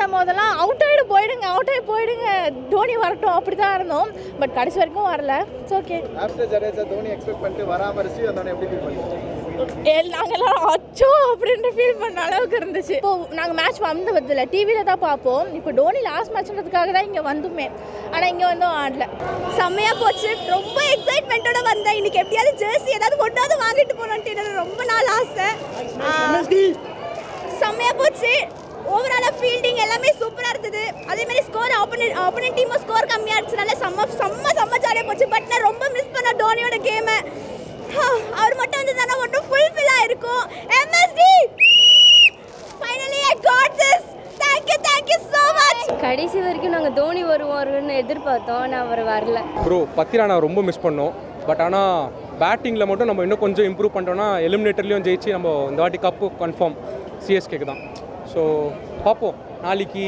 விளையாடும் போதெல்லாம் அவுட் ஆகி போயிடுங்க தோனி வரட்டும் அப்படி தான் இருந்தோம். பட் கடைசி வரைக்கும் வரல. It's okay. After Jadeja Dhoni expect பண்ணிட்டு வராம ரிஷி வந்தோடனே எப்படி ஃபீல் பண்ணீங்க? நாங்கள் எல்லாரும் அச்சோ அப்படின்ட்டு ஃபீல் பண்ண அளவுக்கு இருந்துச்சு. இப்போ நாங்கள் மேட்ச் வந்ததில்லை, டிவியில் தான் பார்ப்போம். இப்போ டோனி லாஸ்ட் மேட்ச்ன்றதுக்காக தான் இங்கே வந்துமே. ஆனால் இங்கே வந்து ஆடல. செம்மையாக போச்சு. ரொம்ப எக்ஸைட்மெண்ட்டோட வந்தேன். இன்னைக்கு எப்படியாவது ஜெர்சி ஏதாவது கொண்டாவது வாங்கிட்டு போகணுன்ட்டு எனக்கு ரொம்ப நாள் ஆசை. செம்மையாக போச்சு. ஓவராலாக ஃபீல்டிங் எல்லாமே சூப்பராக இருந்தது. அதேமாதிரி ஸ்கோர் ஆப்போனன்ட் டீமும் ஸ்கோர் கம்மியாக இருந்துச்சுனால செம்ம ஜாலியாக போச்சு. பட் நான் ரொம்ப மிஸ் பண்ண டோனியோட கேமை. அவர் மட்டும் வந்து தானே மட்டும் ஃபுல்ஃபில்லாக இருக்கும். MST finally I got this. thank you so much. கடைசி வரைக்கும் நாங்கள் தோனி வருவாருன்னு எதிர்பார்த்தோம். ஆனால் அவர் வரல. ப்ரோ பத்திரா நான் ரொம்ப மிஸ் பண்ணோம். பட் ஆனால் பேட்டிங்கில் மட்டும் நம்ம இன்னும் கொஞ்சம் இம்ப்ரூவ் பண்ணிட்டோம்னா எலிமினேட்டர்லேயும் ஜெயிச்சு நம்ம இந்த வாட்டி கப்பு கன்ஃபார்ம் சிஎஸ்கேக்கு தான். ஸோ பார்ப்போம். நாளைக்கு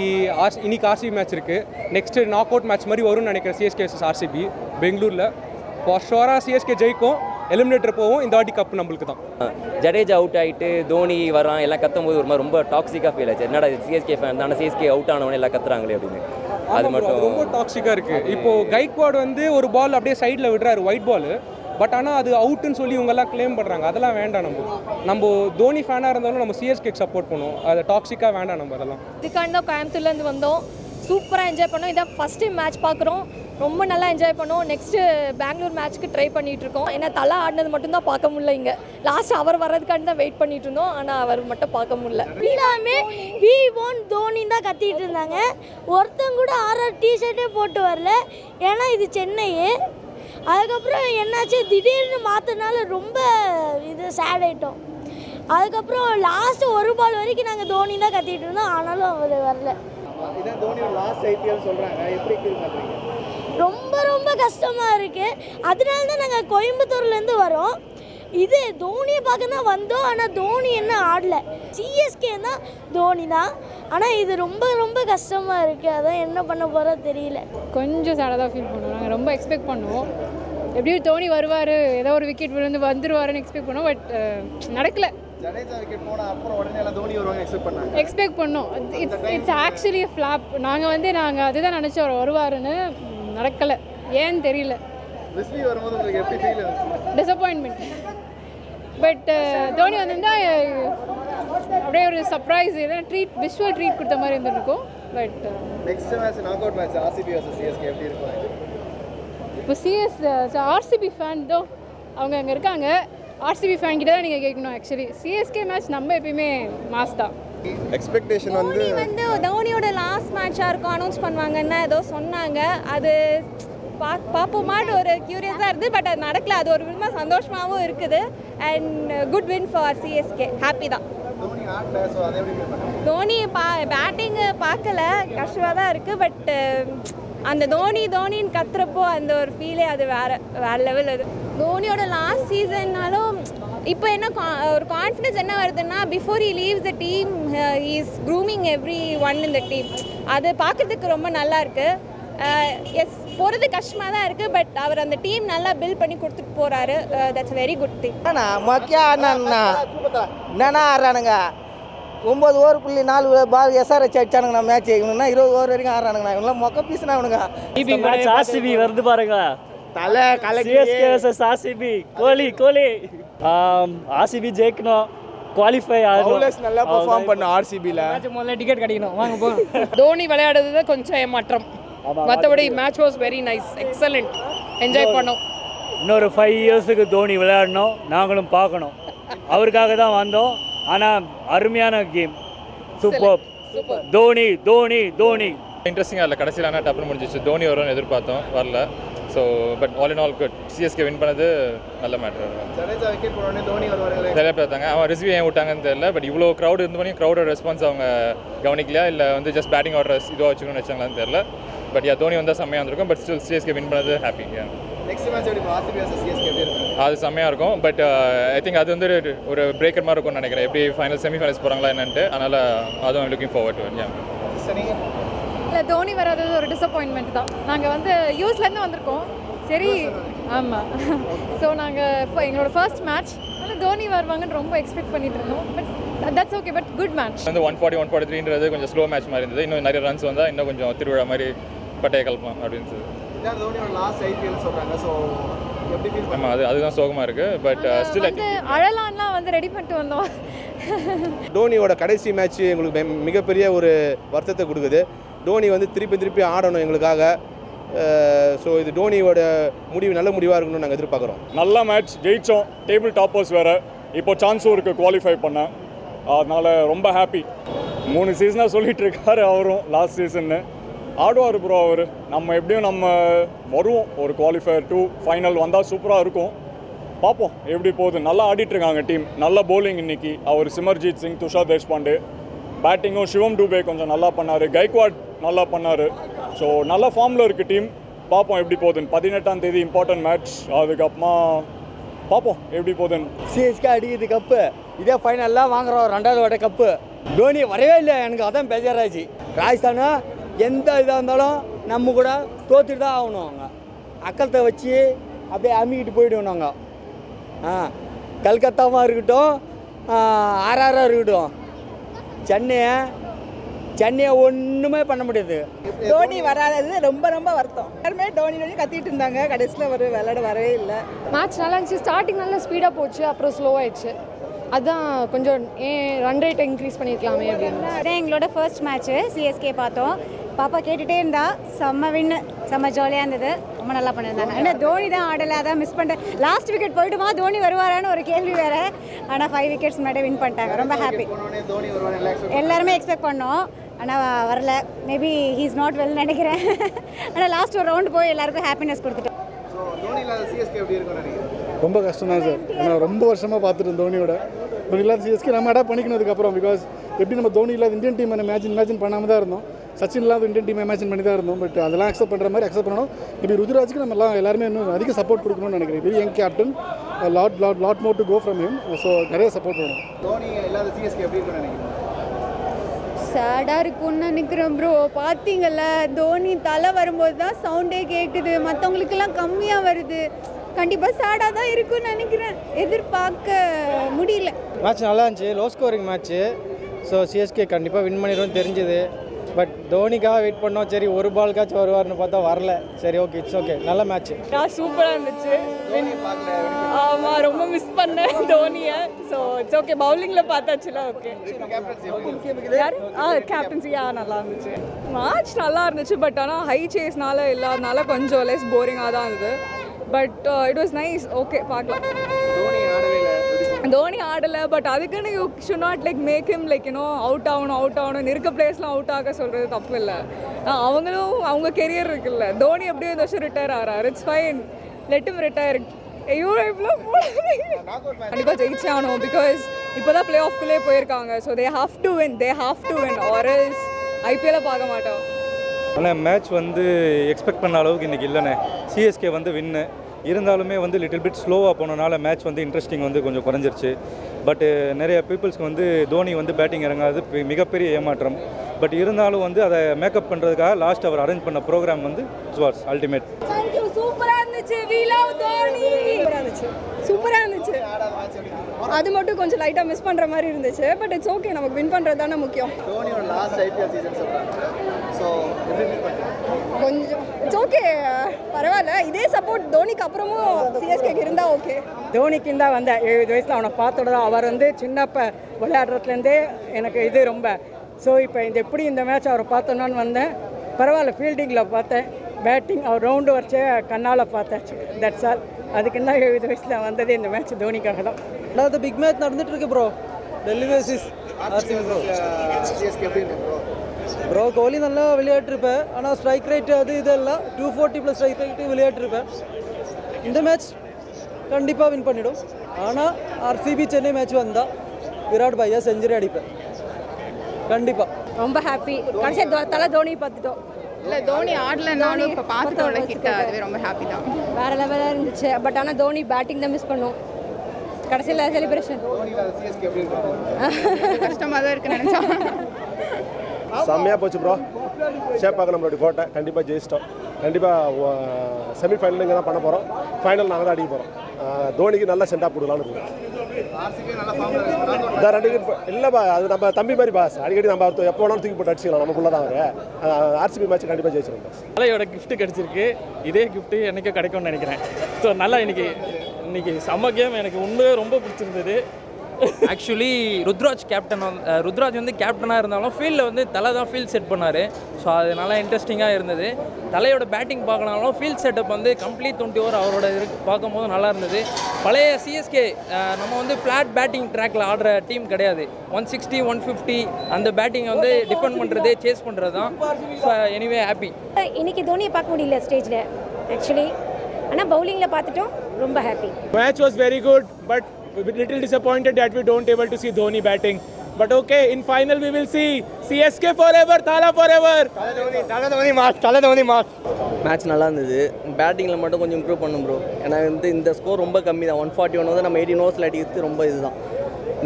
இன்னைக்கு ஆர்சிபி மேட்ச் இருக்குது. நெக்ஸ்ட்டு நாக் அவுட் மேட்ச் மாதிரி வரும்னு நினைக்கிறேன். சிஎஸ்கே vs ஆர்சிபி பெங்களூரில். ஃபார் ஷுவராக சிஎஸ்கே ஜெயிக்கும். எலிமினேட்டர் போவோம். இந்த வாட்டி கப்பு நம்மளுக்கு தான். ஜடேஜா அவுட் ஆகிட்டு தோனி வரான் எல்லாம் கத்தும்போது ஒரு மாதிரி ரொம்ப டாக்ஸிக்காக ஃபீல் ஆச்சு. என்னடா சிஎஸ்கே ஃபேன் தானே, சிஎஸ்கே அவுட் ஆனவனே எல்லாம் கத்துறாங்களே அப்படின்னு. அது மட்டும் ரொம்ப டாக்ஸிக்காக இருக்குது. இப்போது கைக்வாட் வந்து ஒரு பால் அப்படியே சைடில் விடுறாரு, ஒயிட் பால். பட் ஆனால் அது அவுட்டுன்னு சொல்லி இவங்கெல்லாம் கிளைம் பண்ணுறாங்க. அதெல்லாம் வேண்டாம். நம்ம தோனி ஃபேனாக இருந்தாலும் நம்ம சிஎஸ்கேக்கு சப்போர்ட் பண்ணுவோம். அது டாக்ஸிக்காக வேண்டாம். நம்ம அதெல்லாம் இதுக்காண்டி தான் கோயம்புத்தூர்லேருந்து வந்தோம். சூப்பராக என்ஜாய் பண்ணோம். இதான் ஃபஸ்ட் டைம் மேட்ச் பார்க்குறோம். ரொம்ப நல்லா என்ஜாய் பண்ணோம். நெக்ஸ்ட்டு பெங்களூர் மேட்ச்க்கு ட்ரை பண்ணிகிட்ருக்கோம். ஏன்னா தலை ஆடினது மட்டும்தான் பார்க்க முடியல. இங்கே லாஸ்ட் அவர் வர்றதுக்காண்டி தான் வெயிட் பண்ணிட்டு இருந்தோம். ஆனால் அவர் மட்டும் பார்க்க முடியல. எல்லாமே வி ஒன் தோனின்னு தான் கத்திட்டு இருந்தாங்க. ஒருத்தங்க கூட ஆர்ஆர் டிஷர்ட்டே போட்டு வரல. ஏன்னா இது சென்னை. அதுக்கப்புறம் என்னாச்சு, திடீர்னு மாற்றினால ரொம்ப இது சேட் ஆகிட்டோம். அதுக்கப்புறம் லாஸ்ட்டு ஒரு பால் வரைக்கும் நாங்கள் தோனி தான் கத்திட்டு இருந்தோம். ஆனாலும் அவர் வரல. இதான் தோனியோட லாஸ்ட் ஐபிஎல் சொல்கிறாங்க. எப்படி ஃபீல் பண்ணுறீங்க? ரொம்ப கஷ்டமாக இருக்குது. அதனால தான் நாங்கள் கோயம்புத்தூர்லேருந்து வரோம். இது தோனியை பார்க்க தான் வந்தோம். ஆனால் தோனி என்ன ஆடல. சிஎஸ்கே தான் தோனி தான். ஆனால் இது ரொம்ப கஷ்டமாக இருக்குது. அதான் என்ன பண்ண போகிறோம் தெரியல. கொஞ்சம் சேடாக தான் ஃபீல் பண்ணுவோம். நாங்கள் ரொம்ப எக்ஸ்பெக்ட் பண்ணுவோம். எப்படியும் தோனி வருவார், ஏதோ ஒரு விக்கெட் வந்துருவாருன்னு எக்ஸ்பெக்ட் பண்ணோம். பட் நடக்கல. ஜடேஜா விக்கெட் போனால் அப்புறம் உடனே எல்லாம் தோனி வருவாங்க எக்ஸ்பெக்ட் பண்ணோம். It's actually flop. நாங்கள் அதுதான் நினச்சோம் அவர் வருவாருன்னு. நடக்கலை. ஏன்னு தெரியல. வரும்போது உங்களுக்கு எப்படி ஃபீல் இருந்துச்சு? டிசப்பாயின்மெண்ட். பட் தோனி வந்திருந்தா அப்படியே ஒரு சர்ப்ரைஸ், ஏதாவது ட்ரீட், விஷுவல் ட்ரீட் கொடுத்த மாதிரி இருந்திருக்கும். But next match knock out match RCB vs CSK எப்படி இருக்கும்? இப்போ ஆர்சிபி ஃபேன் தான் அவங்க அங்கே இருக்காங்க. ஆர்சிபி ஃபேன் கிட்ட தான் நீங்கள் கேட்கணும். ஆக்சுவலி சிஎஸ்கே மேட்ச் நம்ம எப்பயுமே மாஸ் தான். எக்ஸ்பெக்டேஷன் வந்து தோனியோட லாஸ்ட் மேட்சாக இருக்கும் அனௌன்ஸ் பண்ணுவாங்கன்னா ஏதோ சொன்னாங்க. அது பார்ப்போமான்னு ஒரு க்யூரியஸாக இருந்தது. பட் அது நடக்கல. அது ஒரு விதமாக சந்தோஷமாகவும் இருக்குது. And good win for CSK. Happy தான். தோனி பேட்டிங்கு பார்க்கல, கஷ்டமாக தான் இருக்குது. பட் அந்த தோனின்னு கத்துறப்போ அந்த ஒரு ஃபீலே அது வேறு லெவல். அது தோனியோட லாஸ்ட் சீசன்னாலும் இப்போ என்ன ஒரு கான்ஃபிடன்ஸ் என்ன வருதுன்னா, before he leaves the team he is grooming every one in the team. அது பார்க்குறதுக்கு ரொம்ப நல்லா இருக்குது. எஸ், போகிறது கஷ்டமாக தான் இருக்குது. பட் அவர் அந்த டீம் நல்லா பில்ட் பண்ணி கொடுத்துட்டு போகிறாரு. That's very good thing. மொக்கையா என்னன்னா ஆடுறானுங்க. 9 ஓவருக்குள்ளே 4 பால் எஸ்ஆர்ஹெச் அடிச்சானுங்க. மேட்ச் இவனுன்னா 20 ஓவர் வரைக்கும் ஆடுறானுங்க. இவங்களாம் மொக்க பீஸ்னா அவனுங்க. ஆர்சிபி வருது பாருங்க. தலை கலக்கி ஆர்சிபி கோலி ஆர்சிபி ஜெயிக்கணும். குவாலிஃபை ஆகணும். நல்லா பெர்ஃபார்ம் பண்ண ஆர்சிபியில் முதல்ல டிக்கெட் கிடைக்கணும். வாங்க போ. தோனி விளையாடுறது கொஞ்சம் ஏமாற்றம். மற்றபடி match was very nice, excellent. Enjoy பண்ணோம். இன்னொரு 5 இயர்ஸுக்கு தோனி விளையாடணும். நாங்களும் பார்க்கணும். அவருக்காக தான் வந்தோம். ஆனால் அருமையான கேம். சூப்பர். தோனி தோனி தோனி இன்ட்ரெஸ்டிங்காக இல்லை. கடைசியில் ஆனால் டப்புன்னு முடிஞ்சிச்சு. தோனி வரும்னு எதிர்பார்த்தோம், வரல. So but all in all good. CSK win பண்ணது நல்ல மேட்ரு. ஜடேஜா விக்கெட் போனோடனே தோனி வருவாங்க நிறைய பேர் பார்த்தாங்க. அவன் ரிசீவ் ஏன் விட்டாங்கன்னு தெரியல. பட் இவ்வளோ க்ரௌட் இருந்து பண்ணி க்ரௌடோட ரெஸ்பான்ஸ் அவங்க கவனிக்கலையா, இல்லை வந்து ஜஸ்ட் பேட்டிங் ஆர்டர் இதுவாக வச்சுக்கணும்னு வச்சாங்களான்னு தெரியல. பட் தோனி வந்தால் செம்மையாக இருந்திருக்கும். பட் ஸ்டில் சிஎஸ்கே வின் பண்ணது ஹாப்பி. நெக்ஸ்ட் மேட்ச் எப்படி ஆர்சிபி vs சிஎஸ்கே எப்படி இருக்கும்? அது செம்மையாக இருக்கும். பட் ஐ திங்க் அது வந்து ஒரு பிரேக்கர் மாதிரி இருக்கும்னு நினைக்கிறேன். எப்படி செமிஃபைனல்ஸ் போகிறாங்களா என்னன்ட்டு. அதனால் அதுவும் லுக்கிங் ஃபார்வர்ட் டு. இல்லை, தோனி வராதது ஒரு டிசப்பாயின்மெண்ட் தான். நாங்கள் வந்து யூஎஸ்லேருந்து வந்திருக்கோம். சரி, ஆமாம். ஸோ நாங்கள் இப்போ எங்களோட ஃபர்ஸ்ட் மேட்ச், அதனால் தோனி வருவாங்கன்னு ரொம்ப எக்ஸ்பெக்ட் பண்ணிட்டு இருந்தோம். But that's okay but good match. வந்து 140-143ன்றது கொஞ்சம் ஸ்லோ மேட்ச் மாதிரி இருந்தது. இன்னும் நிறைய ரன்ஸ் வந்தால் இன்னும் கொஞ்சம் திருவிழா மாதிரி பட்டையை கலப்பலாம் அப்படின்னு தோனியோட லாஸ்ட் ஐபிஎல் சொல்கிறாங்க. ஸோ எப்படி ஃபீல் ஆமாம், அதுதான் சோகமாக இருக்குது. பட் ஸ்டில் வந்து அழலான்லாம் வந்து ரெடி பண்ணிட்டு வந்தோம். டோனியோட கடைசி மேட்ச் எங்களுக்கு மிகப்பெரிய ஒரு வருத்தத்தை கொடுக்குது. டோனி வந்து திருப்பி ஆடணும் எங்களுக்காக. ஸோ இது டோனியோட முடிவு நல்ல முடிவாக இருக்கணும்னு நாங்கள் எதிர்பார்க்குறோம். நல்ல மேட்ச், ஜெயித்தோம். டேபிள் டாப்பர்ஸ் வேறு. இப்போ சான்ஸும் இருக்குது குவாலிஃபை பண்ண. அதனால் ரொம்ப ஹாப்பி. 3 சீசனாக சொல்லிகிட்டு இருக்காரு அவரும் லாஸ்ட் சீசன்னு. ஆடுவார் ப்ரோ அவர். நம்ம எப்படியும் நம்ம வருவோம் ஒரு குவாலிஃபயர் 2 ஃபைனல் வந்தால் சூப்பராக இருக்கும். பார்ப்போம் எப்படி போகுது. நல்லா ஆடிட்டுருக்காங்க டீம். நல்ல bowling இன்னைக்கு. அவர் சிமர்ஜித் சிங், துஷார் தேஷ்பாண்டே. பேட்டிங்கும் சிவம் டூபே கொஞ்சம் நல்லா பண்ணார். கைக்வாட் நல்லா பண்ணார். ஸோ நல்ல ஃபார்மில் இருக்குது டீம். பார்ப்போம் எப்படி போகுதுன்னு. 18ஆம் தேதி இம்பார்ட்டன்ட் மேட்ச். அதுக்கப்புறமா பார்ப்போம் எப்படி போகுதுன்னு. சிஎஸ்கே அடிக்கிறது கப்பு. இதே ஃபைனல்லாம் வாங்குறோம் 2வது வாட்டி கப்பு. தோனி வரவே இல்லை. எனக்கு அதான் பேஜாராச்சு. ராஜஸ்தானா எந்த இதாக இருந்தாலும் நம்ம கூட தோத்துட்டு தான் ஆகணும். அவங்க அக்கலத்தை வச்சு அப்படியே அம்மிக்கிட்டு போயிடுவோம் நாங்கள். கல்கத்தாவாக இருக்கட்டும், ஆர்ஆராக இருக்கட்டும், சென்னையை ஒன்றுமே பண்ண முடியாது. தோனி வராதது ரொம்ப வருத்தம். எல்லாருமே டோனி கத்திட்டு இருந்தாங்க. கடைசியில் விளையாட வரவே இல்லை. மேட்ச் நல்லா இருந்துச்சு. ஸ்டார்டிங் நல்லா ஸ்பீடாக போச்சு, அப்புறம் ஸ்லோ ஆயிடுச்சு. அதான் கொஞ்சம் ரன் ரேட் இன்க்ரீஸ் பண்ணியிருக்கலாமே அப்படின்னு. அதான் எங்களோட ஃபர்ஸ்ட் மேட்ச்சு சிஎஸ்கே பார்த்தோம். பாப்பா கேட்டுகிட்டே இருந்தா. செம்ம வின்னு, செம்ம ஜாலியாக இருந்தது. ரொம்ப நல்லா பண்ணியிருந்தாங்க. ஆனால் தோனி தான் ஆடலை, அதான் மிஸ் பண்ணிட்டேன். லாஸ்ட் விக்கெட் போயிட்டுமா தோனி வருவாரான்னு ஒரு கேள்வி வேறு. ஆனால் 5 விக்கெட்ஸ் முன்னாடி வின் பண்ணிட்டாங்க. ரொம்ப ஹாப்பி. எல்லாருமே எக்ஸ்பெக்ட் பண்ணோம், ஆனால் வரல. Maybe he is not well நினைக்கிறேன். ஆனால் லாஸ்ட் ஒரு ரவுண்டு போய் எல்லாருக்கும் ஹாப்பினஸ் கொடுத்துட்டோம். ரொம்ப கஷ்டம் தான் சார். ஏன்னா ரொம்ப வருஷமாக பார்த்துட்டு தோனியோட இல்லாத சிஎஸ்கே நம்ம அடாப்ட் பண்ணிக்கணுதுக்கப்புறம். பிகாஸ் எப்படி நம்ம தோனி இல்லாத இந்தியன் டீம் இமேஜின் பண்ணாமல் தான் இருந்தோம். சச்சின் இல்லாத இந்தியன் டீம் இமேஜின் பண்ணி தான் இருந்தோம். பட் அதெல்லாம் அக்செப்ட் பண்ணுற மாதிரி அக்செப்ட் பண்ணணும். இப்படி ருத்ராஜுக்கு நம்ம எல்லாருமே இன்னும் அதிக சப்போர்ட் கொடுக்கணும்னு நினைக்கிறேன். Very young captain, lot more to go from him. So நிறைய சப்போர்ட் வேணும். தோனி இல்லாத சிஎஸ்கே எப்படி இருக்குன்னு நினைக்கிறேன்? சேடாக இருக்கும்னு நினைக்கிறேன் ப்ரோ. பார்த்தீங்கல்ல, தோனி தலை வரும்போது தான் சவுண்டே கேட்குது, மற்றவங்களுக்கெல்லாம் கம்மியாக வருது. கண்டிப்பாக சேடாக தான் இருக்கும்னு நினைக்கிறேன். எதிர்பார்க்க முடியல. மேட்ச் நல்லா இருந்துச்சு. Low scoring match. So CSK கண்டிப்பாக வின் பண்ணிடும்னு தெரிஞ்சுது. பட் தோனிக்காக வெயிட் பண்ணோம். சரி ஒரு பால்காச்சும் வருவார்னு பார்த்தா வரல. சரி ஓகே, இட்ஸ் ஓகே. நல்ல மேட்ச்சு. சூப்பராக இருந்துச்சு. ஆமாம், ரொம்ப மிஸ் பண்ணேன் தோனியை. So it's okay. பவுலிங்கில் பார்த்தாச்சுல ஓகே. கேப்டன்சி நல்லா இருந்துச்சு. மேட்ச் நல்லா இருந்துச்சு. பட் ஆனால் ஹை சேஸ்னால இல்லாதனால கொஞ்சம் லெஸ் போரிங்காக தான் இருந்தது. But it was nice. Okay, பார்க்கலாம். தோனி ஆடலை. பட் அதுக்குன்னு you should not like make him like out ஆகணும் இருக்க பிளேஸ்லாம் அவுட் ஆக சொல்கிறது தப்பு இல்லை. அவங்களும் அவங்க கெரியர் இருக்குல்ல. தோனி எப்படியும் இந்த வருஷம் ரிட்டையர் ஆகிறார். It's fine, let him retire. கண்டிப்பாக ஜெயிச்சே ஆகணும். பிகாஸ் இப்போ தான் பிளே ஆஃப்குள்ளே போயிருக்காங்க. So they have to win or else ஐபிஎல்லை பார்க்க மாட்டோம். ஆனால் மேட்ச் வந்து எக்ஸ்பெக்ட் பண்ண அளவுக்கு இன்றைக்கி இல்லைண்ணே. சிஎஸ்கே வந்து வின்னு இருந்தாலுமே வந்து லிட்டில் பிட் ஸ்லோவாக போனனால மேட்ச் வந்து இன்ட்ரெஸ்டிங் வந்து கொஞ்சம் குறைஞ்சிருச்சு. பட்டு நிறைய பீப்புள்ஸ்க்கு வந்து தோனி வந்து பேட்டிங் இறங்காது மிகப்பெரிய ஏமாற்றம். பட் இருந்தாலும் வந்து அதை மேக்கப் பண்ணுறதுக்காக லாஸ்ட் அவர் அரேஞ்ச் பண்ண ப்ரோக்ராம் வந்து இட்ஸ் வாஸ் அல்டிமேட். சூப்பராக இருந்துச்சு. We love Dhoni. சூப்பராக இருந்துச்சு. அது மட்டும் கொஞ்சம் லைட்டாக மிஸ் பண்ணுற மாதிரி இருந்துச்சு. பட் இட்ஸ் ஓகே, நமக்கு வின் பண்ணுறது தானே முக்கியம். தோனியோட லாஸ்ட் ஐபிஎல் சீசன் சொல்கிறாங்க. ஸோ கொஞ்சம் இட்ஸ் ஓகே, பரவாயில்ல. இதே சப்போர்ட் தோனிக்கு அப்புறமும் சிஎஸ்கேக்கு இருந்தால் ஓகே. தோனிக்கு தான் வந்தேன் 70 வயசில் அவனை பார்த்தோட தான். அவர் வந்து சின்னப்ப விளையாடுறதுலேருந்தே எனக்கு இது ரொம்ப. ஸோ இப்போ எப்படி இந்த மேட்ச் அவரை பார்த்தோன்னு வந்தேன். பரவாயில்ல, ஃபீல்டிங்கில் பார்த்தேன், பேட்டிங் அவர் ரவுண்டு வச்சே கண்ணால் பார்த்தாச்சு. That's all. அதுக்கு தான் 70 வயசில் வந்ததே இந்த மேட்ச் தோனிக்காக தான். அதாவது பிக் மேட்ச் நடந்துட்டு இருக்கு bro. Delhi versus RCB bro. CSK எப்படி இருக்கு ப்ரோ? கோலி நல்லா விளையாட்டுருப்பேன். ஆனால் ஸ்ட்ரைக் ரேட் அது இதெல்லாம் 240+ ஸ்ட்ரைக் ரேட்டு விளையாட்டுருப்பேன். இந்த மேட்ச் கண்டிப்பாக வின் பண்ணிடும். ஆனால் ஆர்சிபி சென்னை மேட்ச் வந்தால் விராட் பையா செஞ்சுரி அடிப்பேன் கண்டிப்பாக. ரொம்ப ஹாப்பி. கடைசி தலை தோனி பார்த்துட்டோம். இல்லை, தோனி ஆடலைன்னாலும் இப்போ பார்த்துட்டோம்ல கிட்ட, அதுவே ரொம்ப ஹாப்பி தான். வேறு லெவலாக இருந்துச்சு. பட் ஆனால் தோனி பேட்டிங் தான் மிஸ் பண்ணோம் கடைசியில் செலிப்ரேஷன். கஷ்டமாக தான் இருக்குன்னு நினச்சா. செம்மையாக போச்சு ப்ரோ. ஷேப்பாக நம்மளுடைய கோட்டை கண்டிப்பாக ஜெயிச்சிட்டோம். கண்டிப்பாக செமிஃபைனல் இங்கே தான் பண்ண போகிறோம். ஃபைனல் நாங்கள் தான் அடிக்க போகிறோம். தோனிக்கு நல்ல சென்டாக போடலான்னு இருக்கோம். ரெண்டு இல்லைப்பா, அது நம்ம தம்பி மாதிரி பாஸ். அடிக்கடி நம்ம எப்போ வேணாலும் தூக்கி போட்டு அடிச்சுக்கலாம், நமக்குள்ள தான் அவர். ஆர்சிபி மேட்ச் கண்டிப்பாக ஜெயிச்சிடும் பாஸ். தலையோட கிஃப்ட் கிடைச்சிருக்கு, இதே கிஃப்ட் எனக்கும் கிடைக்கும்னு நினைக்கிறேன். ஸோ நல்லா இன்னைக்கு செம்ம கேம், எனக்கு உண்மையே ரொம்ப பிடிச்சிருந்தது. ஆக்சுவலி ருத்ராஜ் ருத்ராஜ் வந்து கேப்டனாக இருந்தாலும் ஃபீல்டில் வந்து தலை தான் ஃபீல்ட் செட் பண்ணார். ஸோ அது நல்லா இன்ட்ரெஸ்டிங்காக இருந்தது. தலையோட பேட்டிங் பார்க்கனாலும் ஃபீல்ட் செட்டப் வந்து கம்ப்ளீட் 20 ஓவர் அவரோட பார்க்கும்போது நல்லா இருந்தது. பழைய சிஎஸ்கே நம்ம வந்து ஃப்ளாட் பேட்டிங் ட்ராக்கில் ஆடுற டீம் கிடையாது. 160 150 அந்த பேட்டிங்கை வந்து டிஃபெண்ட் பண்ணுறது, சேஸ் பண்ணுறது தான். So anyway happy. இன்னைக்கு தோனியை பார்க்க முடியல ஸ்டேஜில் ஆக்சுவலி, ஆனால் பவுலிங்கில் பார்த்துட்டோம், ரொம்ப happy. Match was very good, but little disappointed that we don't able to see Dhoni batting. But okay, in final we will see CSK forever, Thala forever. Thala Dhoni mark. Match நல்லா இருந்தது. பேட்டிங்கில் மட்டும் கொஞ்சம் improve பண்ணும் bro. ஏன்னா வந்து இந்த score ரொம்ப கம்மி தான். 141 வந்து நம்ம 18 ஓவர்ஸில் அடிக்கிறது ரொம்ப இதுதான்.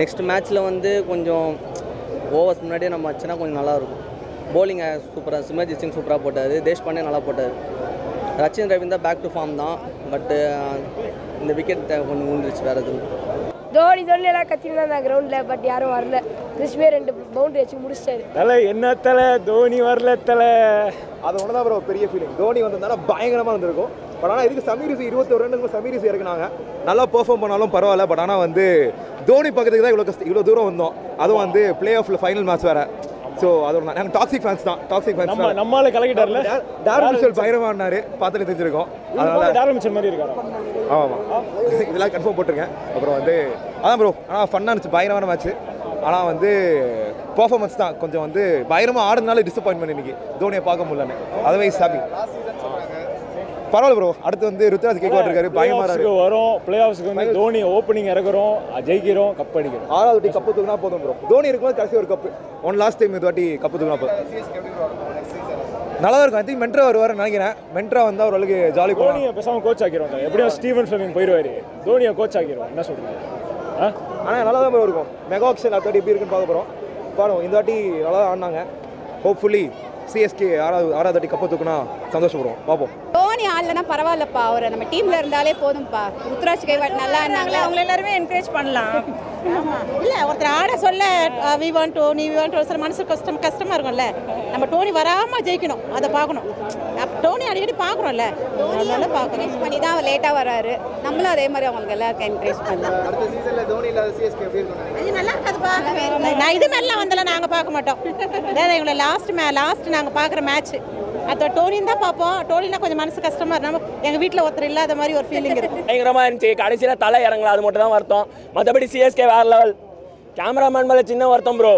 நெக்ஸ்ட் மேட்ச்சில் வந்து கொஞ்சம் ஓவர்ஸ் முன்னாடியே நம்ம வச்சுன்னா கொஞ்சம் நல்லாயிருக்கும். போலிங் சூப்பராக, சிமர்ஜித் சிங் சூப்பராக போட்டார், தேஷ்பாண்டே நல்லா போட்டார். ரச்சின் ரவீந்தா பேக் டு ஃபார்ம் தான். பட்டு இந்த விக்கெட் கொஞ்சம் ஊந்துருச்சு, வேறு எதுவும். தோனி எல்லாம் கத்தின்னு தான் கிரவுண்டில், பட் யாரும் வரல. கிறிஸ்மே 2 பவுண்டரி வச்சு முடிச்சிட்டாரு. தலை என்ன தலை, தோனி வரல தலை. அது ஒன்று தான் ப்ரோ பெரிய ஃபீலிங். தோனி வந்திருந்தாலும் பயங்கரமாக இருந்திருக்கும். பட் ஆனால் இதுக்கு சமீரிஸ் 21 ரன்னுக்கு சமீரிஸ் இறக்குனாங்க. நல்லா பெர்ஃபார்ம் பண்ணாலும் பரவாயில்ல. பட் ஆனால் வந்து தோனி பக்கத்துக்கு தான் இவ்வளோ தூரம் வந்தோம். அதுவும் வந்து பிளே ஆஃபில் ஃபைனல் மேட்ச் வேறு. ஸோ அதோட நாங்கள் டாக்ஸிக் ஃபேன்ஸ் தான். டாக்ஸிக் ஃபேன்ஸ் நம்மளால கலக்கிட்டார்ல. டார்வின் மிச்சல் பயங்கரமாக ஆடினாரு, பார்த்துட்டு தெரிஞ்சிருக்கோம். அதனால டார்வின் மிச்சல் மாதிரி இருக்காரு. ஆமாம், இதெல்லாம் கன்ஃபார்ம் போட்டிருக்கேன். அப்புறம் வந்து அதான் ப்ரோ, ஆனால் ஃபன்னாக இருந்துச்சு, பயங்கரமான மேட்ச்சு. ஆனால் வந்து பர்ஃபார்மன்ஸ் தான் கொஞ்சம் வந்து பயங்கரமாக ஆடுறதுனால டிசப்பாயின்மெண்ட் இன்னைக்கு தோனியை பார்க்க முடியலன்னு. Otherwise happy. பரவாயில்ல ப்ரோ. அடுத்து வந்து ருத்ராஜ் கேட்க இருக்காரு, பயங்கரமாக வரும். பிளே ஆஃப்ஸ்க்கு வந்து தோனி ஓப்பனிங் இறக்குறோம், ஜெயிக்கிறோம், கப் அடிக்கிறோம். 6வது வாட்டி கப்பு தூக்குனா போதும் ப்ரோ. தோனி இருக்கும்போது கடைசி ஒரு கப்பு லாஸ்ட் டைம் இது வாட்டி கப்பு தூக்குனா போதும். நல்லா இருக்கும். ஐ திங்க் மென்ட்ரா வருவாருன்னு நினைக்கிறேன். மென்ட்ரா வந்தால் ஓரளவுக்கு ஜாலி போகும். தோனியை பேசாமல் கோச் ஆக்கிடுவோம். எப்படியும் ஸ்டீவன் ஃபிளமிங் போயிடுவார், தோனியை கோச் ஆக்கிடுவோம். என்ன சொல்கிறீங்க? ஆனால் நல்லா தான் இருக்கும். மெகா ஆக்ஷன் அடுத்த வாட்டி எப்படி இருக்குன்னு பார்க்க போகிறோம். பாருவோம். இந்த வாட்டி நல்லா தான் ஆடினாங்க. ஹோப்ஃபுல்லி சிஎஸ்கே 6வது வாட்டி கப்பு தூக்குனா சந்தோஷப்படுவோம். பார்ப்போம். தோனி ஆடலன்னா பரவாயில்லப்பா, அவர் நம்ம டீமில் இருந்தாலே போதும்ப்பா. ருத்ராஜ் கைவாட் நல்லா இருந்தாங்களே, அவங்கள எல்லாருமே என்கரேஜ் பண்ணலாம். இல்லை, ஒருத்தர் ஆட சொல்ல வி வாண்ட் டோனி சில மனசு கஷ்டமாக இருக்கும்ல. நம்ம டோனி வராமல் ஜெயிக்கணும், அதை பார்க்கணும். டோனி அடிக்கடி பார்க்குறோம்ல, அதனால பார்க்கணும் பண்ணி தான் அவர் லேட்டாக வராரு. நம்மளும் அதே மாதிரி அவங்களுக்கு எல்லாருக்கும் என்கரேஜ் பண்ணலாம். அடுத்த சீசனில் தோனி இல்லாத சிஎஸ்கே எப்படி இருக்கும்? இது நல்லா இருக்காதுப்பா. நான் இது மாதிரிலாம் வந்தாலும் நாங்கள் பார்க்க மாட்டோம். அதாவது எங்களை லாஸ்ட் நாங்கள் பார்க்குற மேட்ச் அதோட டோனின்னு தான் பார்ப்போம். டோனினா கொஞ்சம் மனசு கஷ்டமாக இருந்தாலும் எங்கள் வீட்டில் ஒருத்தர் இல்லாத மாதிரி ஒரு ஃபீலிங் இருக்கும். பயங்கரமாக இருந்துச்சு. கடைசியில் தலை இறங்கலாம், அது மட்டும் தான் வருத்தம். மற்றபடி சிஎஸ்கே வேறு லெவல். கேமராமேன் மேலே சின்ன வருத்தம் ப்ரோ.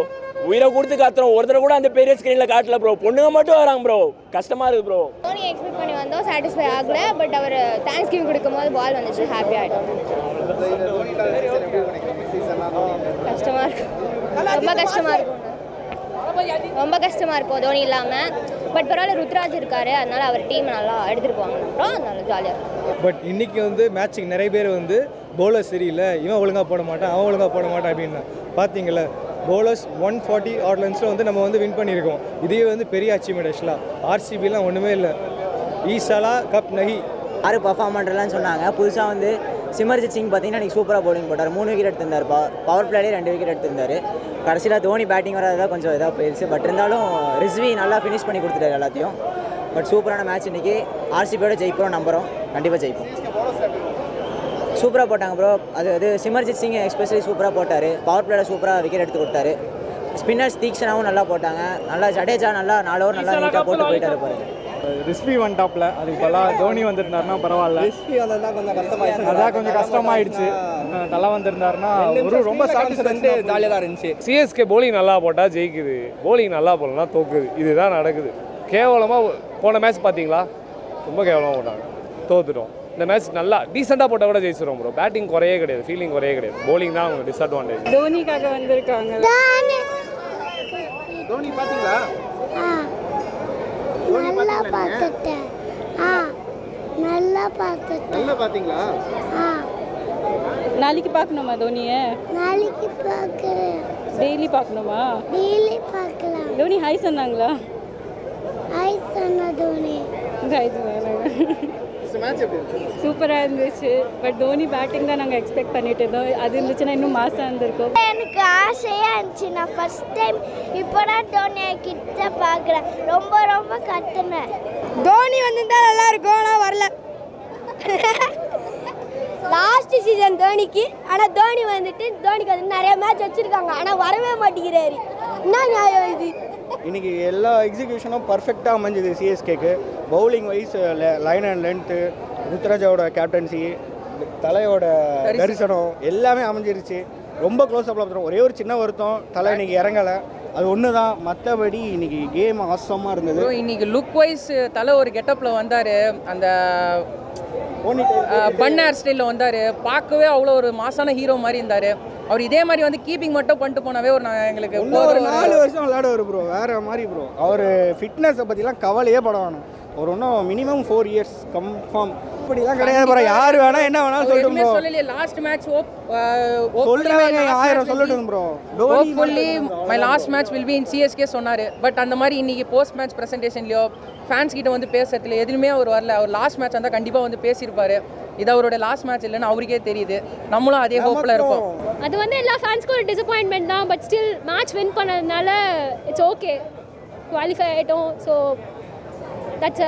உயிரை கொடுத்து காத்துறோம், ஒருத்தர் கூட அந்த பெரிய ஸ்க்ரீனில் காட்டல ப்ரோ. பொண்ணுங்க மட்டும் வராங்க ப்ரோ, கஷ்டமாக இருக்குது ப்ரோ. தோனி எக்ஸ்பெக்ட் பண்ணி வந்தோம், சாட்டிஸ்ஃபை ஆகல. பட் அவர் தேங்க்ஸ் கிவிங் கொடுக்கும்போது பால் வந்துச்சு, ஹாப்பி ஆகிடும். கஷ்டமாக இருக்கும், ரொம்ப கஷ்டமாக இருக்கும் தோனி இல்லாமல். பட் பரவாயில்ல, ருத்ராஜ் இருக்காரு, அதனால அவர் டீம் நல்லா எடுத்துகிட்டு போவாங்க. அப்புறம் அதனால ஜாலியாக இருக்கும். பட் இன்னைக்கு வந்து மேட்ச்சுக்கு நிறைய பேர் வந்து பவுலர் சரியில்லை, இவன் ஒழுங்காக போட மாட்டான், அவன் ஒழுங்காக போட மாட்டான் அப்படின்னு பார்த்தீங்களா. பவுலர்ஸ் 140 ஆர்ட்லன்ஸில் வந்து நம்ம வந்து வின் பண்ணியிருக்கோம். இதே வந்து பெரிய அச்சீவ்மெண்ட். ஆக்சுவலாக ஆர்சிபிலாம் ஒன்றுமே இல்லை. ஈசாலா கப் நகி யாரும் பர்ஃபார்ம் பண்ணுறலான்னு சொன்னாங்க. புதுசாக வந்து சிமர்ஜித் சிங் பார்த்தீங்கன்னா இன்றைக்கி சூப்பராக பவுலிங் போட்டார். 3 விக்கெட் எடுத்திருந்தார். பவர் பிளேலேயே 2 விக்கெட் எடுத்திருந்தார். கடைசியில் தோனி பேட்டிங் வரதான் கொஞ்சம் இதாக போயிடுச்சு. பட் இருந்தாலும் ரிஸ்வி நல்லா ஃபினிஷ் பண்ணி கொடுத்துட்டாரு எல்லாத்தையும். பட் சூப்பரான மேட்ச் இன்றைக்கி. ஆர்சிபியோட ஜெயிப்போம், நம்புகிறோம், கண்டிப்பாக ஜெயிப்போம். சூப்பராக போட்டாங்க ப்ரோ. அது சிமர்ஜித் சிங் எஸ்பெஷலி சூப்பராக போட்டார். பவர் பிளேயில் சூப்பராக விக்கெட் எடுத்து கொடுத்தாரு. ஸ்பின்னர்ஸ் தீக்ஷனாவும் நல்லா போட்டாங்க. நல்லா ஜடேஜா நல்லா 4 ஓவர் நல்லா நீட்டாக போட்டு போயிட்டாரு பாருங்க. ரிஸ்வி ஒன் டாப்பில் அதுக்கு பரவாயில்ல. தோனி வந்திருந்தாருன்னா பரவாயில்ல. ரிஸ்வி வந்ததுதான் கொஞ்சம் கஷ்டமாயிடுச்சு. அதான் கொஞ்சம் கஷ்டமாயிடுச்சு. நல்லா வந்திருந்தாருன்னா ஒரு ரொம்ப சாட்டிஸ்ஃபேக்ஷன் ஜாலியாக தான் இருந்துச்சு. சிஎஸ்கே போலிங் நல்லா போட்டால் ஜெயிக்குது, போலிங் நல்லா போடலன்னா தோக்குது. இதுதான் நடக்குது. கேவலமாக போன மேட்ச் பார்த்தீங்களா, ரொம்ப கேவலமாக போட்டாங்க, தோத்துட்டோம். இந்த மேட்ச் நல்லா டீசெண்டாக போட்டால் கூட ஜெயிச்சிடும் ப்ரோ. பேட்டிங் குறையே கிடையாது, ஃபீலிங் குறையே கிடையாது. போலிங் தான் அவங்க டிஸ்அட்வான்டேஜ். தோனிக்காக வந்திருக்காங்க. தோனி பார்த்தீங்களா? நல்லா பார்த்துட்டேன். நல்லா பார்த்தீங்களா? நாளைக்கு பார்க்கணுமா தோனியை? நாளைக்கு பார்க்குறேன். டெய்லி பார்க்கணுமா? டெய்லி பார்க்கலாம். தோனி ஹாய் சொன்னாங்களா? ஹாய் சொன்ன தோனி. ஹாய் சொன்னாங்க. சூப்பராக இருந்துச்சு. பட் தோனி பேட்டிங் தான் நாங்கள் எக்ஸ்பெக்ட் பண்ணிட்டு இருந்தோம். அது இருந்துச்சுன்னா இன்னும் மாசாக இருந்திருக்கும். எனக்கு ஆசையாக இருந்துச்சு. நான் ஃபர்ஸ்ட் டைம் இப்போ தான் தோனியை கிட்ட பார்க்குறேன். ரொம்ப ரொம்ப கத்துனேன். தோனி வந்திருந்தா நல்லா இருக்கும், ஆனால் வரல. லாஸ்ட் சீசன் தோனிக்கு, ஆனால் தோனி வந்துட்டு தோனிக்கு வந்து நிறைய மேட்ச் வச்சுருக்காங்க, ஆனால் வரவே மாட்டேங்கிறாரு. என்ன நியாயம் இது? இன்றைக்கி எல்லா எக்ஸிக்யூஷனும் பர்ஃபெக்டாக அமைஞ்சுது சிஎஸ்கேக்கு. Bowling wise line and length, ருத்ராஜோட கேப்டன்சி, தலையோட தரிசனம் எல்லாமே அமைஞ்சிருச்சு. ரொம்ப க்ளோஸ் அப்பில் பார்த்துருவோம். ஒரே ஒரு சின்ன வருத்தம், தலை இன்றைக்கி இறங்கலை. அது ஒன்று தான். மற்றபடி இன்றைக்கி கேம் ஆசமாக இருந்தது. இன்றைக்கி லுக் வைஸ் தலை ஒரு கெட்டப்பில் வந்தார். அந்த பன்னார் ஸ்டைலில் வந்தார். பார்க்கவே அவ்வளோ ஒரு மாசான ஹீரோ மாதிரி இருந்தார். அவர் இதே மாதிரி வந்து கீப்பிங் மட்டும் பண்ணிட்டு போனாவே எங்களுக்கு ஒரு 4 வருஷம் விளையாடுவார் ப்ரோ. வேறு மாதிரி ப்ரோ. அவர் ஃபிட்னஸை பற்றிலாம் கவலையே பட வேணும். ஒரு இன்னும் மினிமம் 4 இயர்ஸ் கன்ஃபார்ம். இப்படிலாம் கிடையாது ப்ரோ. யார் வேணா என்ன வேணாலும் சொல்லட்டும் ப்ரோ. சொல்லலையே லாஸ்ட் மேட்ச் சொல்றாங்க, 1000 சொல்லட்டும் bro. Hopefully my last match will be in CSK சொன்னார். பட் அந்த மாதிரி இன்னைக்கு போஸ்ட் மேட்ச் ப்ரெசன்டேஷன்லையோ ஃபேன்ஸ் கிட்ட வந்து பேசுறதுல எதுவுமே அவர் வரல. அவர் லாஸ்ட் மேட்ச் வந்தால் கண்டிப்பாக வந்து பேசியிருப்பாரு. இது அவரோட லாஸ்ட் மேட்ச் இல்லைன்னு அவருக்கே தெரியுது. நம்மளும் அதே ஹோப்பில் இருப்போம். அது வந்து எல்லா ஃபேன்ஸ்க்கும் ஒரு டிசப்பாயின்மெண்ட் தான். பட் ஸ்டில் மேட்ச் வின் பண்ணதுனால இட்ஸ் ஓகே, குவாலிஃபை ஆகிட்டோம். ஸோ தட்ஸ்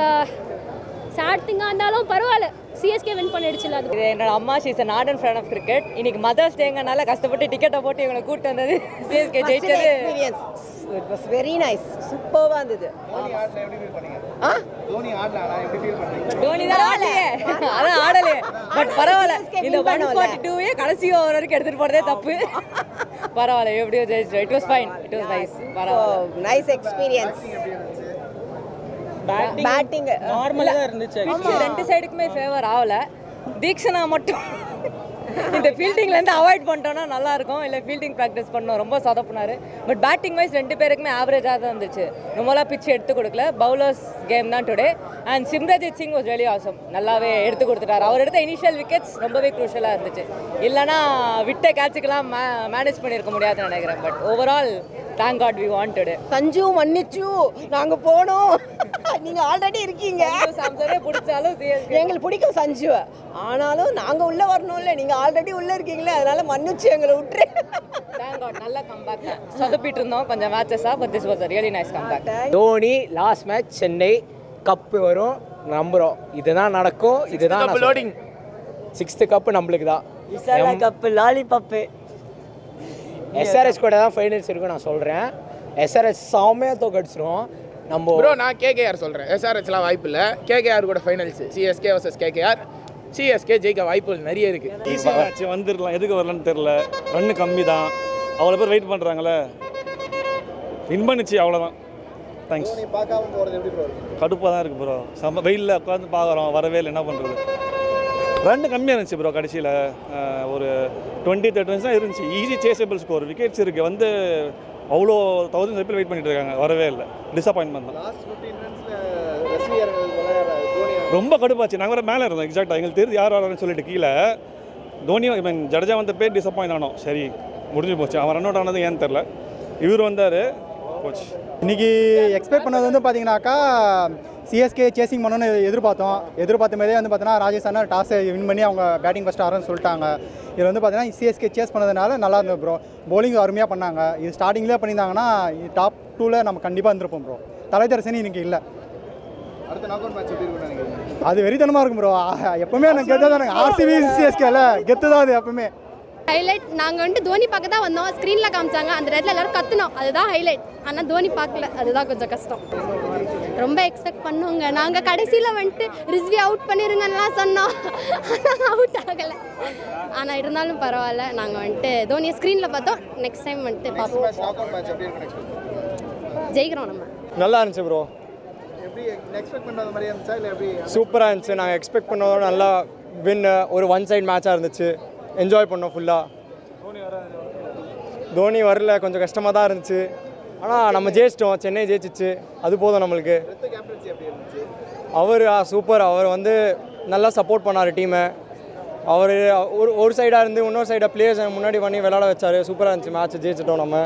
சேட் திங்காக இருந்தாலும் பரவாயில்ல, சிஎஸ்கே வின் பண்ணிடுச்சுல. அது இது என்னோட அம்மா, she's an ardent fan of cricket. இன்னைக்கு மதர்ஸ் டேங்கனால கஷ்டப்பட்டு டிக்கெட்டை போட்டு இவங்களை கூப்பிட்டு வந்தது சிஎஸ்கே ஜெயிச்சது. It was very nice. சூப்பராக இருந்தது. தோனி தான் ஆடலையே, அதான் ஆடலையே. பட் பரவாயில்ல, இந்த 142 கடைசி ஓவர் வரைக்கும் எடுத்துகிட்டு போகிறதே தப்பு. பரவாயில்ல, எப்படியோ ஜெயிச்சு. It was fine, it was nice. பரவாயில்ல, நைஸ் எக்ஸ்பீரியன்ஸ். பேட்டிங் நார்மலாக தான் இருந்துச்சு. ரெண்டு சைடுக்குமே ஃபேவர் ஆகல. தீக்ஷனா மட்டும் இந்த ஃபீல்டிங்லேருந்து அவாய்ட் பண்ணிட்டோன்னா நல்லாயிருக்கும். இல்லை ஃபீல்டிங் ப்ராக்டிஸ் பண்ணோம், ரொம்ப சொதப்புனார். பட் பேட்டிங் வைஸ் 2 பேருக்குமே ஆவரேஜாக தான் இருந்துச்சு. ரொம்பலாம் பிச்சு எடுத்து கொடுக்கல. பவுலர்ஸ் கேம் தான் today. And Simarjeet Singh was very awesome. நல்லாவே எடுத்து கொடுத்துட்டார். அவர் எடுத்த இனிஷியல் விக்கெட்ஸ் ரொம்பவே க்ரூஷலாக இருந்துச்சு. இல்லைனா விட்ட கேட்சுக்கெல்லாம் மேனேஜ் பண்ணியிருக்க முடியாதுன்னு நினைக்கிறேன். But overall thank god we wanted. Sanju மன்னிச்சு நாங்கள் போனோம். நீங்கள் ஆல்ரெடி இருக்கீங்க. சாம்சனே பிடிச்சாலும் எங்களுக்கு பிடிக்கும் சஞ்சு. ஆனாலும் நாங்கள் உள்ளே வரணும்ல, நீங்கள் ஆல்ரெடி உள்ளே இருக்கீங்களே, அதனால மன்னிச்சு எங்களை விட்டுரு. தேங்க் காட், நல்ல கம்பேக். சொதப்பிட்டு இருந்தோம் கொஞ்சம் மேட்சஸாக. But this was a really nice comeback. Dhoni last match Chennai cup வரும் நம்புகிறோம். இதுதான் நடக்கும். இதுதான் லோடிங். 6th கப்பு நம்மளுக்கு தான். Cup lollipop. எஸ்ஆர்எஸ் கூட தான் ஃபைனல்ஸ் இருக்கும் நான் சொல்கிறேன். எஸ்ஆர்எஸ் செம்மையாக தோக்கடிச்சிரும் நம்ம. ப்ரோ நான் கேகேஆர் சொல்கிறேன். எஸ்ஆர்எஸ்லாம் வாய்ப்பு இல்லை. கேகேஆர் கூட finals CSK vs KKR. CSK ஜெயிக்க வாய்ப்புகள் நிறைய இருக்குது. ஈஸி மேட்ச் வந்துடலாம். எதுக்கு வரலன்னு தெரில. ரன்னு கம்மி தான். அவ்வளோ பேர் வெயிட் பண்ணுறாங்களே. வின் பண்ணிச்சு, அவ்வளோதான். தேங்க்ஸ். கடுப்பாக தான் இருக்குது ப்ரோ. செம்ம வெயிலில் உட்காந்து பார்க்குறோம், வரவே இல்லை. என்ன பண்ணுறது? ரன்னு கம்மியாக இருந்துச்சு ப்ரோ. கடைசியில் ஒரு 20-30 ரன்ஸ் தான் இருந்துச்சு. Easy chasable score. விக்கெட்ஸ் இருக்குது. வந்து அவ்வளோ 1000 பேர் வெயிட் பண்ணிட்டு இருக்காங்க, வரவே இல்லை. டிசப்பாயின்மெண்ட் தான். ரொம்ப கடுப்பாச்சு. நாங்கள் வேறு மேலே இருந்தோம். எக்ஸாக்டாக எங்களுக்கு தெரியுது யார் வரான்னு சொல்லிட்டு கீழே. தோனி ஜடேஜா வந்த பேர் டிசப்பாயிண்ட் ஆனோம். சரி முடிஞ்சு போச்சு. அவன் ரன் அவுட் ஆனது ஏன்னு தெரில. இவர் வந்தார், போச்சு. இன்றைக்கி எக்ஸ்பெக்ட் பண்ணது வந்து பார்த்தீங்கன்னாக்கா சிஎஸ்கே சேசிங் பண்ணணும்னு எதிர்பார்த்த மாதிரியே வந்து பார்த்தீங்கன்னா ராஜேஷ் அண்ணா டாஸை வின் பண்ணி அவங்க பேட்டிங் ஃபஸ்ட் ஆரன்னு சொல்லிட்டாங்க. இதில் வந்து பார்த்தீங்கன்னா சிஎஸ்கே சேஸ் பண்ணதுனால நல்லா இருந்தது ப்ரோ. பவுலிங் அருமையாக பண்ணாங்க. இது ஸ்டார்டிங்லேயே பண்ணியிருந்தாங்கன்னா டாப் 2ல் நம்ம கண்டிப்பாக இருந்திருப்போம் ப்ரோ. தலைதரசனி இன்றைக்கி இல்லை. அது வெறித்தனமாக இருக்கும் ப்ரோ. எப்பவுமே எனக்கு கெத்து தான். ஆர்சிபி சிஎஸ்கேல கெத்து தான் அது எப்பவுமே. ஹைலைட் நாங்கள் வந்துட்டு தோனி பார்க்க தான் வந்தோம். ஸ்க்ரீனில் காமிச்சாங்க, அந்த இடத்துல எல்லாரும் கத்துனோம். அதுதான் ஹைலைட். ஆனால் தோனி பார்க்கல, அதுதான் கொஞ்சம் கஷ்டம். ரொம்ப எக்ஸ்பெக்ட் பண்ணுவோங்க. நாங்கள் கடைசியில் வந்துட்டு ரிஸ்வி அவுட் பண்ணிருங்கலாம் சொன்னோம், ஆனால் அவுட் ஆகலை. ஆனால் இருந்தாலும் பரவாயில்ல. நாங்கள் வந்துட்டு தோனியை ஸ்க்ரீனில் பார்த்தோம். நெக்ஸ்ட் டைம் வந்துட்டு பார்ப்போம். ஜெயிக்கிறோம் நம்ம. நல்லா இருந்துச்சு ப்ரோ. சூப்பராக இருந்துச்சு. நாங்கள் எக்ஸ்பெக்ட் பண்ணதோட நல்லா வின். ஒரு ஒன் சைட் மேட்சாக இருந்துச்சு. என்ஜாய் பண்ணோம் ஃபுல்லாக. தோனி வரல, கொஞ்சம் கஷ்டமாக தான் இருந்துச்சு. ஆனால் நம்ம ஜெயிச்சிட்டோம். சென்னை ஜெயிச்சிச்சு, அது போதும் நம்மளுக்கு. அவர் சூப்பர். அவர் வந்து நல்லா சப்போர்ட் பண்ணார் டீமை. அவர் ஒரு சைடாக இருந்து இன்னொரு சைடாக பிளேயர்ஸ் முன்னாடி பண்ணி விளையாட வச்சார். சூப்பராக இருந்துச்சு மேட்ச். ஜெயிச்சிட்டோம் நம்ம.